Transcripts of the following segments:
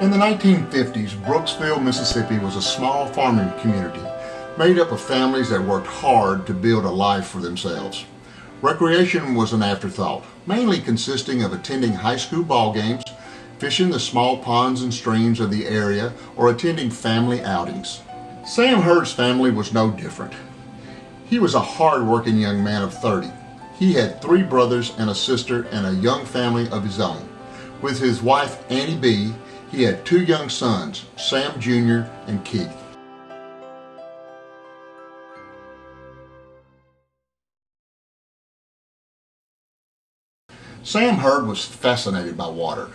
In the 1950s, Brooksville, Mississippi was a small farming community made up of families that worked hard to build a life for themselves. Recreation was an afterthought, mainly consisting of attending high school ball games, fishing the small ponds and streams of the area, or attending family outings. Sam Hurd's family was no different. He was a hard-working young man of 30. He had 3 brothers and a sister and a young family of his own. With his wife, Annie B., he had 2 young sons, Sam Jr. and Keith. Sam Hurd was fascinated by water.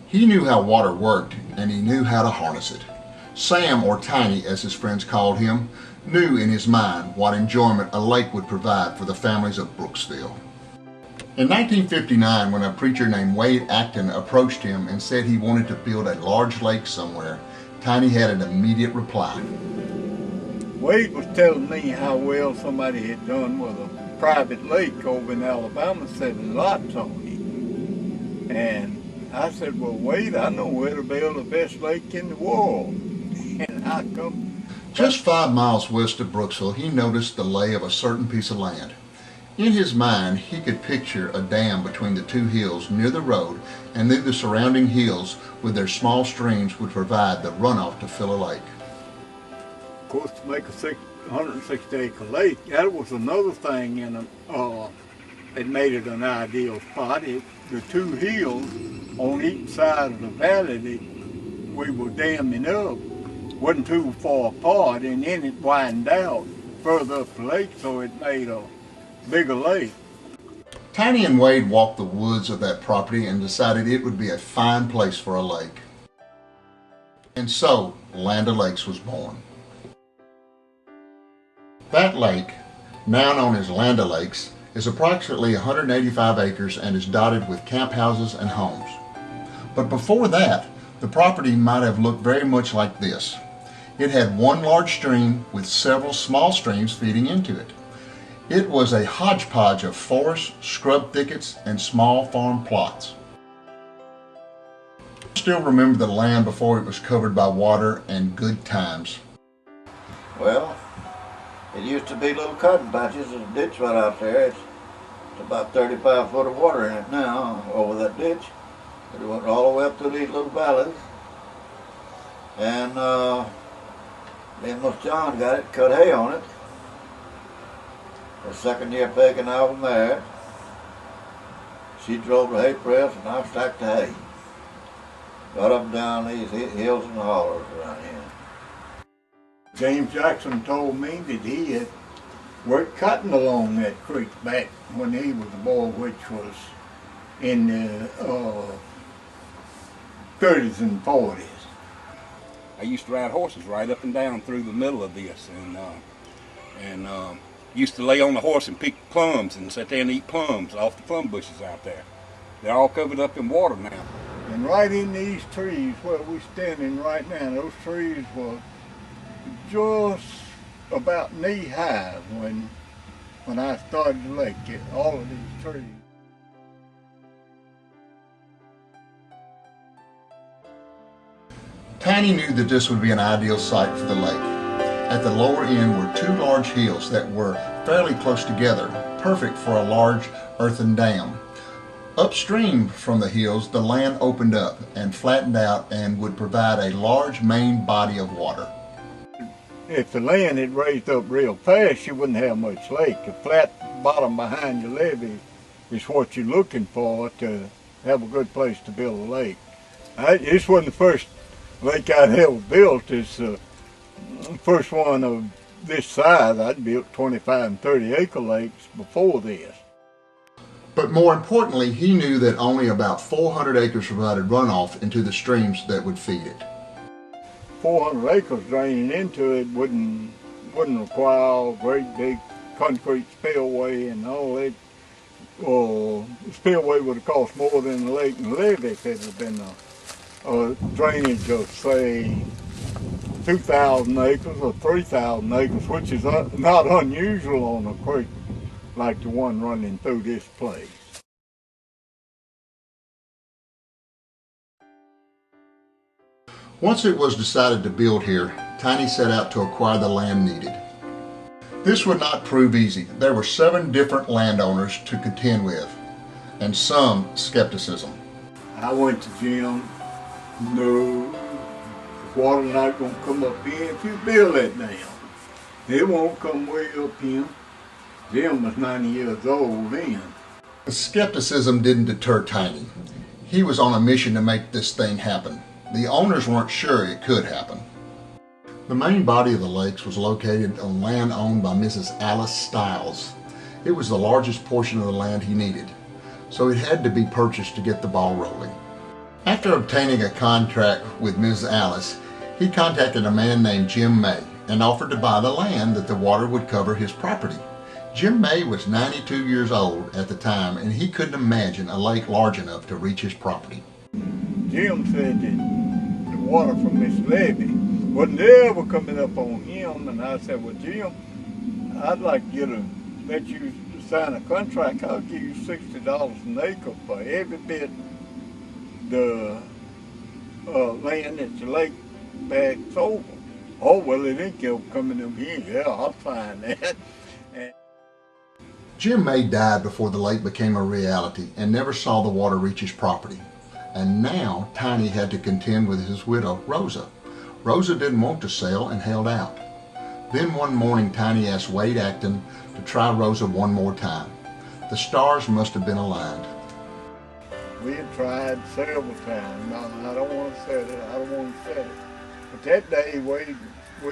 He knew how water worked, and he knew how to harness it. Sam, or Tiny as his friends called him, knew in his mind what enjoyment a lake would provide for the families of Brooksville. In 1959, when a preacher named Wade Acton approached him and said he wanted to build a large lake somewhere, Tiny had an immediate reply. Wade was telling me how well somebody had done with a private lake over in Alabama, setting lots on it. And I said, well, Wade, I know where to build the best lake in the world. And how come? Just 5 miles west of Brooksville, he noticed the lay of a certain piece of land. In his mind, he could picture a dam between the 2 hills near the road, and knew the surrounding hills with their small streams would provide the runoff to fill a lake. Of course, to make a 160-acre lake, that was another thing that made it an ideal spot. The 2 hills on each side of the valley that we were damming up wasn't too far apart, and then it widened out further up the lake, so it made a bigger lake. Tiny and Wade walked the woods of that property and decided it would be a fine place for a lake. And so, Land O'Lakes was born. That lake, now known as Land O'Lakes, is approximately 185 acres and is dotted with camp houses and homes. But before that, the property might have looked very much like this. It had one large stream with several small streams feeding into it. It was a hodgepodge of forests, scrub thickets, and small farm plots. I still remember the land before it was covered by water and good times. Well, it used to be little cotton patches. There's a ditch right out there. It's about 35 foot of water in it now over that ditch. It went all the way up through these little valleys. And then Miss John got it, cut hay on it. The second year Peg and I were married. She drove the hay press and I stacked the hay. Got up and down these hills and hollers around here. James Jackson told me that he had worked cutting along that creek back when he was a boy, which was in the 30s and 40s. I used to ride horses right up and down through the middle of this, and used to lay on the horse and pick plums and sit there and eat plums off the plum bushes out there. They're all covered up in water now. And right in these trees where we're standing right now, those trees were just about knee high when I started the lake, all of these trees. Tiny knew that this would be an ideal site for the lake. At the lower end were 2 large hills that were fairly close together, perfect for a large earthen dam. Upstream from the hills, the land opened up and flattened out and would provide a large main body of water. If the land had raised up real fast, you wouldn't have much lake. A flat bottom behind your levee is what you're looking for to have a good place to build a lake. This wasn't the first lake I'd ever built. It's the first one of this size. I'd built 25 and 30 acre lakes before this. But more importantly, he knew that only about 400 acres provided runoff into the streams that would feed it. 400 acres draining into it wouldn't require a great big concrete spillway and all that. The spillway would have cost more than the lake and levee if it had been a drainage of, say, 2,000 acres or 3,000 acres, which is not unusual on a creek like the one running through this place. Once it was decided to build here, Tiny set out to acquire the land needed. This would not prove easy. There were 7 different landowners to contend with, and some skepticism. I went to Jim. No, the water not gonna come up here if you build that dam. It won't come way up here. Jim was 90 years old then. The skepticism didn't deter Tiny. He was on a mission to make this thing happen. The owners weren't sure it could happen. The main body of the lakes was located on land owned by Mrs. Alice Stiles. It was the largest portion of the land he needed, so it had to be purchased to get the ball rolling. After obtaining a contract with Mrs. Alice, he contacted a man named Jim May and offered to buy the land that the water would cover his property. Jim May was 92 years old at the time, and he couldn't imagine a lake large enough to reach his property. Jim said that the water from this levee wasn't ever coming up on him, and I said, well, Jim, I'd like to let you sign a contract. I'll give you $60 an acre for every bit the land that the lake backs over. Oh, well, it ain't ever coming up here. Yeah, I'll find that. Jim May died before the lake became a reality and never saw the water reach his property. And now Tiny had to contend with his widow, Rosa. Rosa didn't want to sell and held out. Then one morning Tiny asked Wade Acton to try Rosa one more time. The stars must have been aligned. We had tried several times. No, I don't want to say it. I don't want to say it. But that day, Wade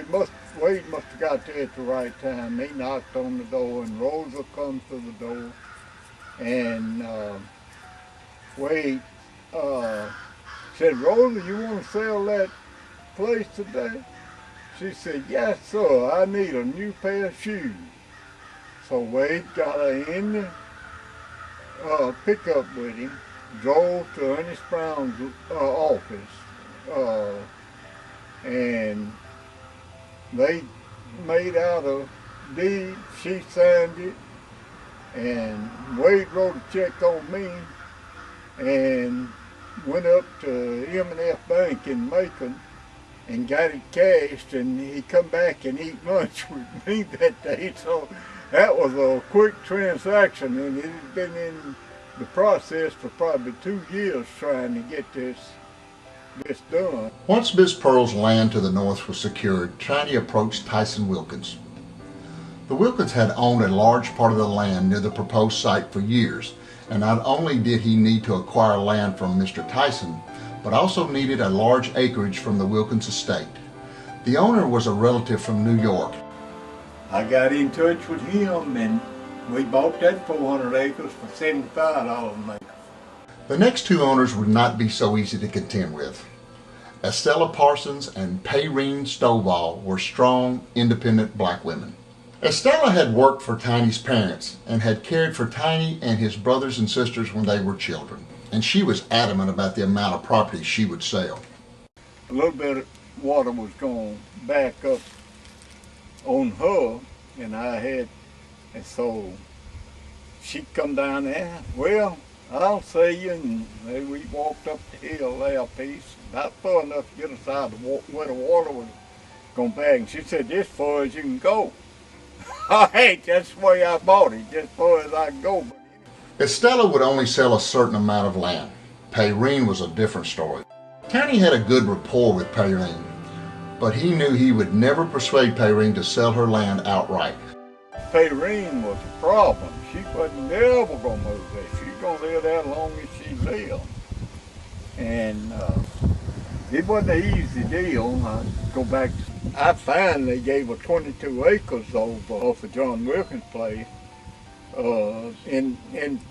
must have got there at the right time. He knocked on the door, and Rosa comes to the door, and Wade said, "Rosa, you want to sell that place today?" She said, "Yes, sir. I need a new pair of shoes." So Wade got her in the pickup with him, drove to Ernest Brown's office, and they made out a deed. She signed it, and Wade wrote a check on me, and went up to M&F Bank in Macon and got it cashed, and he come back and eat lunch with me that day. So that was a quick transaction, and it had been in the process for probably 2 years trying to get this done. Once Miss Pearl's land to the north was secured, Tiny approached Tyson Wilkins. The Wilkins had owned a large part of the land near the proposed site for years, and not only did he need to acquire land from Mr. Tyson, but also needed a large acreage from the Wilkins estate. The owner was a relative from New York. I got in touch with him, and we bought that 400 acres for $75 an acre. The next 2 owners would not be so easy to contend with. Estella Parsons and Payreen Stovall were strong, independent black women. Estella had worked for Tiny's parents and had cared for Tiny and his brothers and sisters when they were children, and she was adamant about the amount of property she would sell. A little bit of water was going to back up on her, and so she come down there. Well, I'll see you, and we walked up the hill there a piece, about far enough to get us out of where the water was going back. And she said, "Just far as you can go." All right, that's the way I bought it, just far as I can go. Estella would only sell a certain amount of land. Payreen was a different story. Tiny had a good rapport with Payreen, but he knew he would never persuade Payreen to sell her land outright. Payreen was a problem. She wasn't never going to move there. She's going to live there as long as she lived. And it wasn't an easy deal. I finally gave her 22 acres over off of John Wilkins' place, in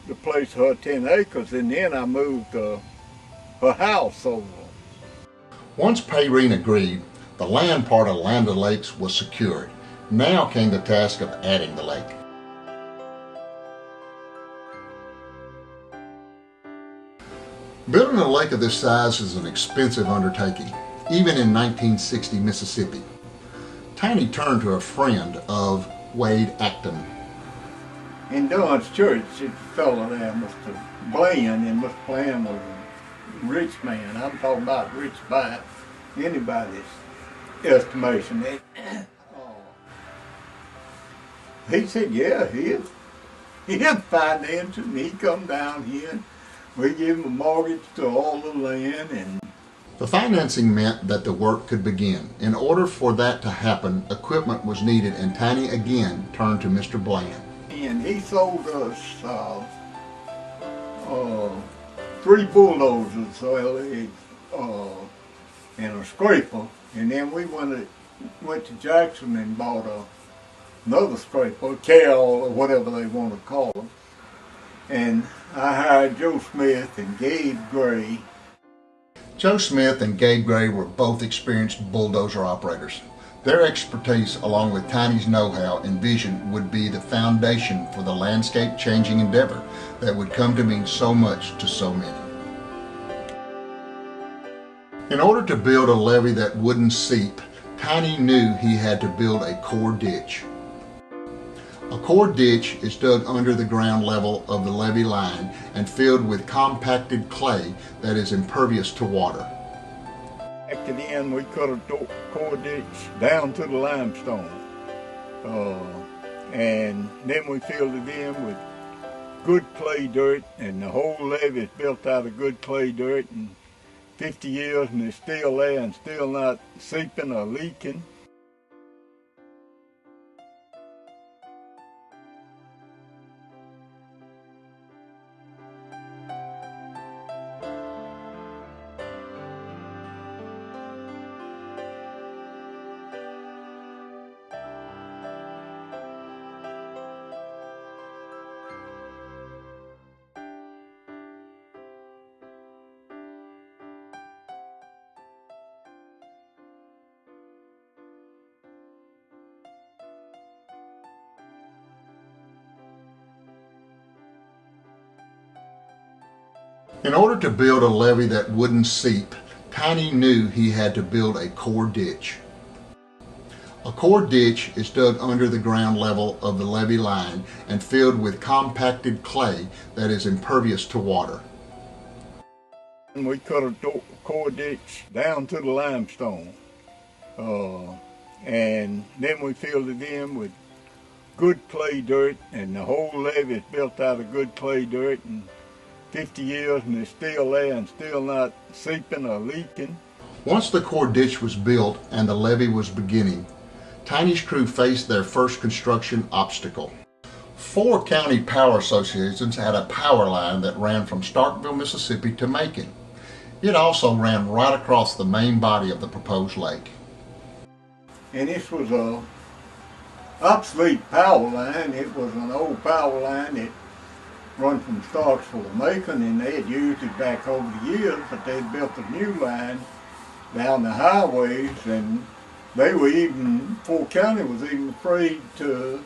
the place of her 10 acres, and then I moved her house over. Once Payreen agreed, the land part of Land O'Lakes was secured. Now came the task of adding the lake. Building a lake of this size is an expensive undertaking, even in 1960 Mississippi. Tiny turned to a friend of Wade Acton. In Dunn's church, this fellow there, Mr. Bland, and Mr. Bland was a rich man. I'm talking about rich back. anybody's estimation. He said, yeah, he'd finance it, and he'd come down here, and we give him a mortgage to all the land. And the financing meant that the work could begin. In order for that to happen, equipment was needed, and Tiny again turned to Mr. Bland. And he sold us 3 bulldozers, and a scraper, and then we went to Jackson and bought another scraper, Cal or whatever they want to call them. And I hired Joe Smith and Gabe Gray. Joe Smith and Gabe Gray were both experienced bulldozer operators. Their expertise, along with Tiny's know-how and vision, would be the foundation for the landscape-changing endeavor that would come to mean so much to so many. In order to build a levee that wouldn't seep, Tiny knew he had to build a core ditch. A core ditch is dug under the ground level of the levee line and filled with compacted clay that is impervious to water. Back to the end, we cut a core ditch down to the limestone. And then we filled it in with good clay dirt, and the whole levee is built out of good clay dirt, and 50 years and it's still there and still not seeping or leaking. In order to build a levee that wouldn't seep, Tiny knew he had to build a core ditch. A core ditch is dug under the ground level of the levee line and filled with compacted clay that is impervious to water. And we cut a core ditch down to the limestone. And then we filled it in with good clay dirt, and the whole levee is built out of good clay dirt, and 50 years and it's still there and still not seeping or leaking. Once the core ditch was built and the levee was beginning, Tiny's crew faced their first construction obstacle. 4 county power associations had a power line that ran from Starkville, Mississippi to Macon. It also ran right across the main body of the proposed lake. And this was a obsolete power line. It was an old power line that run from Starkville to Macon, and they had used it back over the years, but they had built a new line down the highways, and they were even, Fort County was even afraid to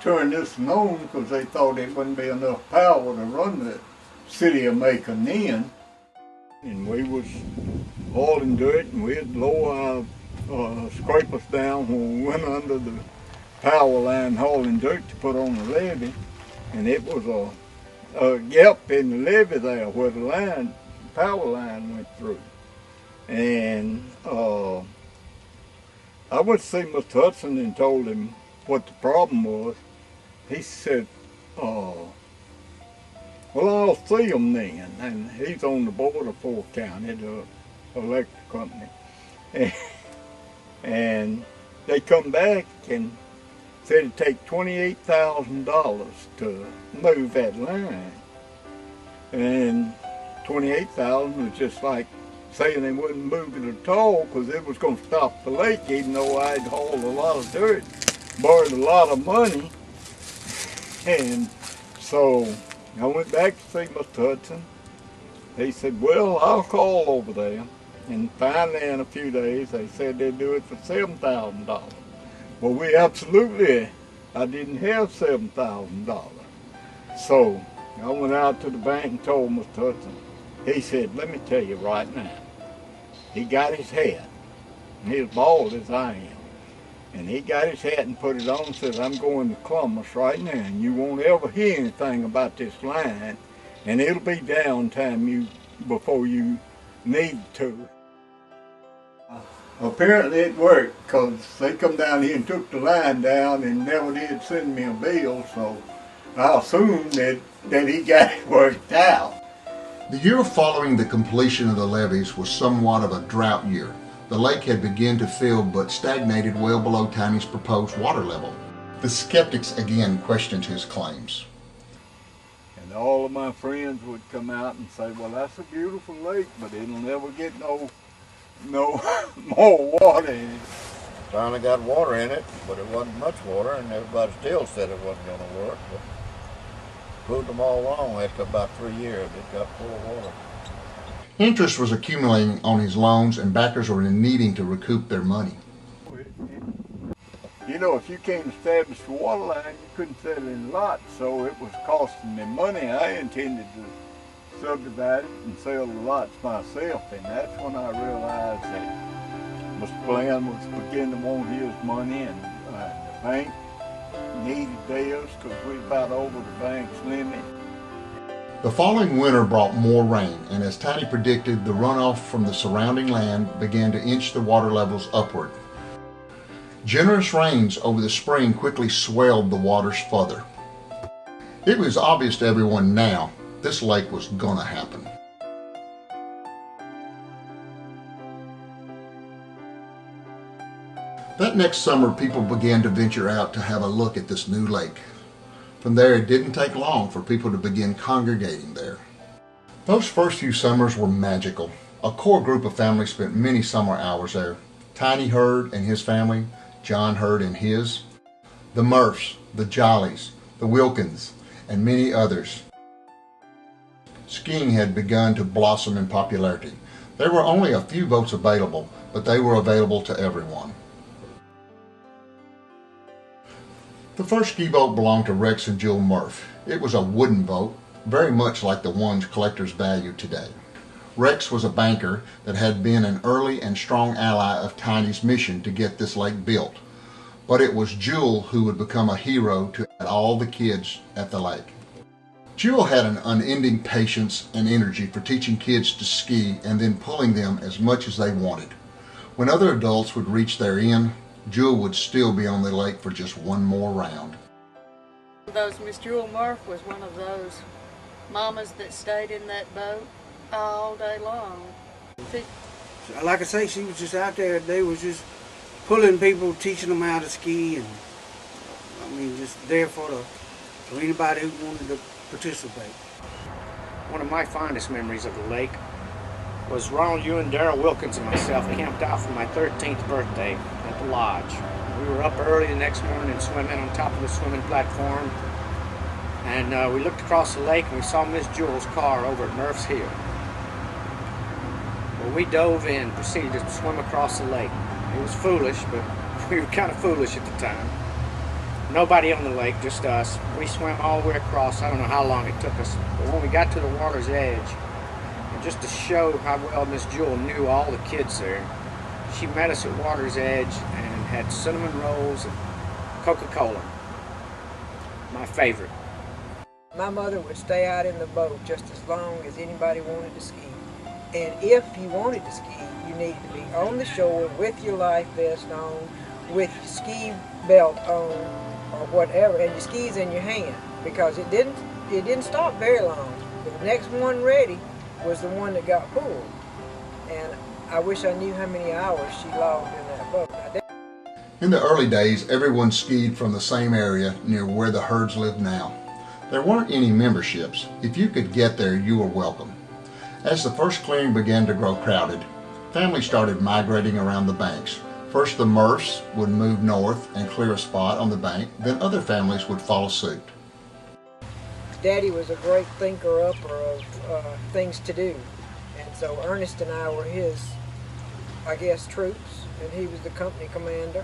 turn this on because they thought it wouldn't be enough power to run the city of Macon then. And we was hauling dirt, and we'd lower our scrapers down when we went under the power line hauling dirt to put on the levee, and it was a gap in the levee there where the power line went through. And I went to see Mr. Hudson and told him what the problem was. He said, well, I'll see him then. And he's on the board of Fort County, the electric company. And they come back and said it'd take $28,000 to move that line. And $28,000 was just like saying they wouldn't move it at all because it was going to stop the lake, even though I'd hauled a lot of dirt, borrowed a lot of money. And so I went back to see Mr. Hudson. He said, well, I'll call over there. And finally, in a few days, they said they'd do it for $7,000. Well, I didn't have $7,000. So I went out to the bank and told Mr. Hudson. He said, let me tell you right now. He got his hat, and he's bald as I am. And he got his hat and put it on and said, I'm going to Columbus right now, and you won't ever hear anything about this line, and it'll be downtime before you need to. Apparently it worked, because they come down here and took the line down and never did send me a bill, so I assumed that he got it worked out. The year following the completion of the levees was somewhat of a drought year. The lake had begun to fill but stagnated well below Tiny's proposed water level. The skeptics again questioned his claims. And all of my friends would come out and say, well, that's a beautiful lake, but it'll never get no more water in it. Finally got water in it, but it wasn't much water, and everybody still said it wasn't going to work. But proved them all wrong after about 3 years. It got full of water. Interest was accumulating on his loans, and backers were needing to recoup their money. You know, if you can't establish the water line, you couldn't sell it in lots, so it was costing me money. I intended to subdivide it and sell the lots myself, and that's when I realized that Mr. Glenn was beginning to want his money, and the bank needed theirs because we were about over the bank's limit. The following winter brought more rain, and as Tiny predicted, the runoff from the surrounding land began to inch the water levels upward. Generous rains over the spring quickly swelled the waters further. It was obvious to everyone now this lake was gonna happen. That next summer, people began to venture out to have a look at this new lake. From there, it didn't take long for people to begin congregating there. Those first few summers were magical. A core group of families spent many summer hours there. Tiny Hurd and his family, John Hurd and his, the Murphs, the Jollies, the Wilkins, and many others. Skiing had begun to blossom in popularity. There were only a few boats available, but they were available to everyone. The first ski boat belonged to Rex and Jewel Murph. It was a wooden boat, very much like the ones collectors value today. Rex was a banker that had been an early and strong ally of Tiny's mission to get this lake built. But it was Jewel who would become a hero to all the kids at the lake. Jewel had an unending patience and energy for teaching kids to ski and then pulling them as much as they wanted. When other adults would reach their end, Jewel would still be on the lake for just one more round. Miss Jewel Murph was one of those mamas that stayed in that boat all day long. Like I say, she was just out there. They was just pulling people, teaching them how to ski, and I mean, just there for anybody who wanted to participate. One of my fondest memories of the lake was Ronald, you and Darrell Wilkins and myself camped out for my 13th birthday at the lodge. We were up early the next morning and swimming on top of the swimming platform, and we looked across the lake and we saw Miss Jewel's car over at Murph's Hill. Well, we dove in, proceeded to swim across the lake. It was foolish, but we were kind of foolish at the time. Nobody on the lake, just us. We swam all the way across. I don't know how long it took us, but when we got to the water's edge, and just to show how well Miss Jewel knew all the kids there, she met us at water's edge and had cinnamon rolls and Coca-Cola. My favorite. My mother would stay out in the boat just as long as anybody wanted to ski. And if you wanted to ski, you needed to be on the shore with your life vest on, with your ski belt on, or whatever, and your skis in your hand, because it didn't stop very long. The next one ready was the one that got pulled. And I wish I knew how many hours she logged in that boat. In the early days, everyone skied from the same area near where the Hurds live now. There weren't any memberships. If you could get there, you were welcome. As the first clearing began to grow crowded, families started migrating around the banks. First, the Murphs would move north and clear a spot on the bank, then other families would follow suit. Daddy was a great thinker-upper of things to do, and so Ernest and I were his, I guess, troops, and he was the company commander,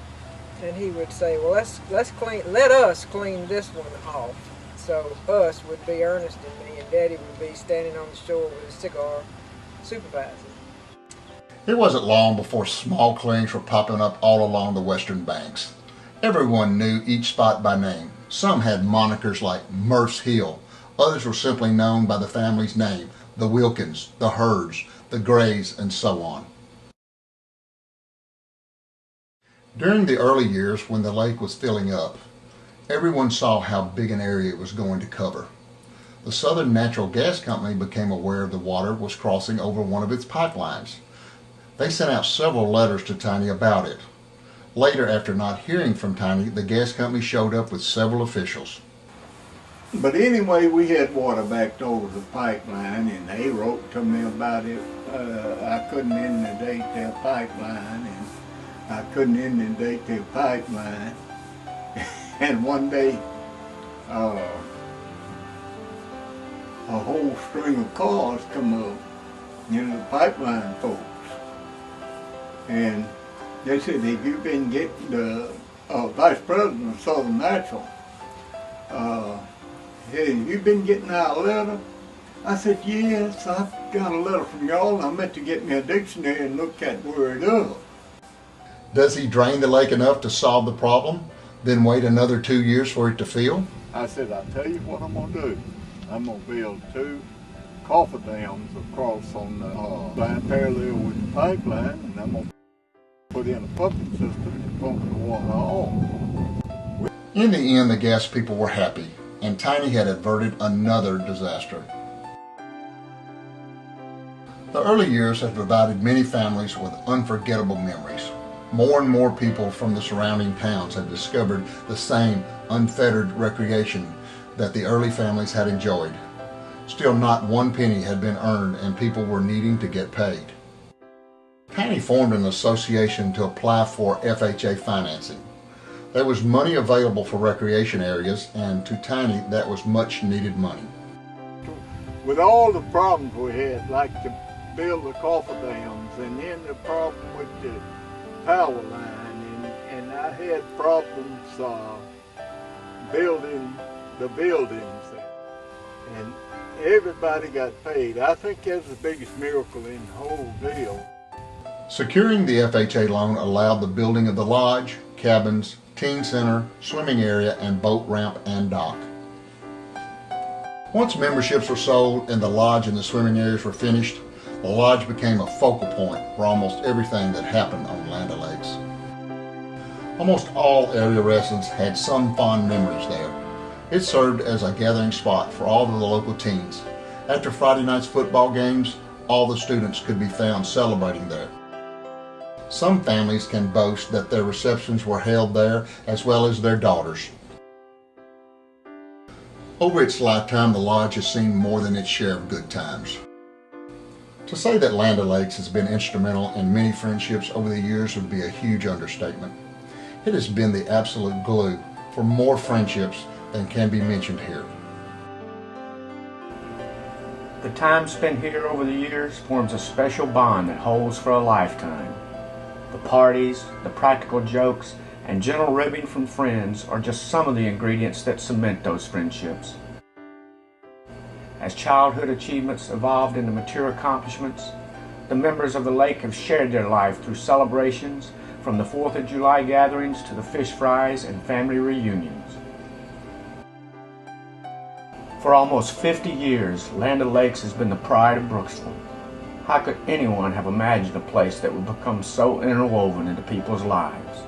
and he would say, well, let us clean this one off. So us would be Ernest and me, and Daddy would be standing on the shore with a cigar supervising. It wasn't long before small clearings were popping up all along the western banks. Everyone knew each spot by name. Some had monikers like Murph's Hill. Others were simply known by the family's name, the Wilkins, the Hurds, the Grays, and so on. During the early years when the lake was filling up, everyone saw how big an area it was going to cover. The Southern Natural Gas Company became aware the water was crossing over one of its pipelines. They sent out several letters to Tiny about it. Later, after not hearing from Tiny, the gas company showed up with several officials. But anyway, we had water backed over the pipeline, and they wrote to me about it. I couldn't inundate their pipeline, and I couldn't inundate their pipeline. And one day, a whole string of cars come up, the pipeline folks. And they said, have you been getting the Vice President of Southern Natural? Hey, have you been getting our letter? I said, yes, I've got a letter from y'all, and I meant to get me a dictionary and look at where it is. Does he drain the lake enough to solve the problem, then wait another 2 years for it to fill? I said, I'll tell you what I'm going to do. I'm going to build 2 cofferdams across on the line parallel with the pipeline, and I'm going to put in a pumping system and pump the water off. In the end, the gas people were happy, and Tiny had averted another disaster. The early years have provided many families with unforgettable memories. More and more people from the surrounding towns have discovered the same unfettered recreation that the early families had enjoyed. Still, not one penny had been earned, and people were needing to get paid. Tiny formed an association to apply for FHA financing. There was money available for recreation areas, and to Tiny that was much needed money. With all the problems we had, like to build the cofferdams, and then the problem with the power line, and I had problems building the buildings, and everybody got paid. I think that's the biggest miracle in the whole deal. Securing the FHA loan allowed the building of the lodge, cabins, teen center, swimming area, and boat ramp and dock. Once memberships were sold and the lodge and the swimming areas were finished, the lodge became a focal point for almost everything that happened on Land O'Lakes. Almost all area residents had some fond memories there. It served as a gathering spot for all of the local teens. After Friday night's football games, all the students could be found celebrating there. Some families can boast that their receptions were held there, as well as their daughters. Over its lifetime, the lodge has seen more than its share of good times. To say that Land O'Lakes has been instrumental in many friendships over the years would be a huge understatement. It has been the absolute glue for more friendships than can be mentioned here. The time spent here over the years forms a special bond that holds for a lifetime. The parties, the practical jokes, and gentle ribbing from friends are just some of the ingredients that cement those friendships. As childhood achievements evolved into mature accomplishments, the members of the lake have shared their life through celebrations, from the 4th of July gatherings to the fish fries and family reunions. For almost 50 years, Land O'Lakes has been the pride of Brooksville. How could anyone have imagined a place that would become so interwoven into people's lives?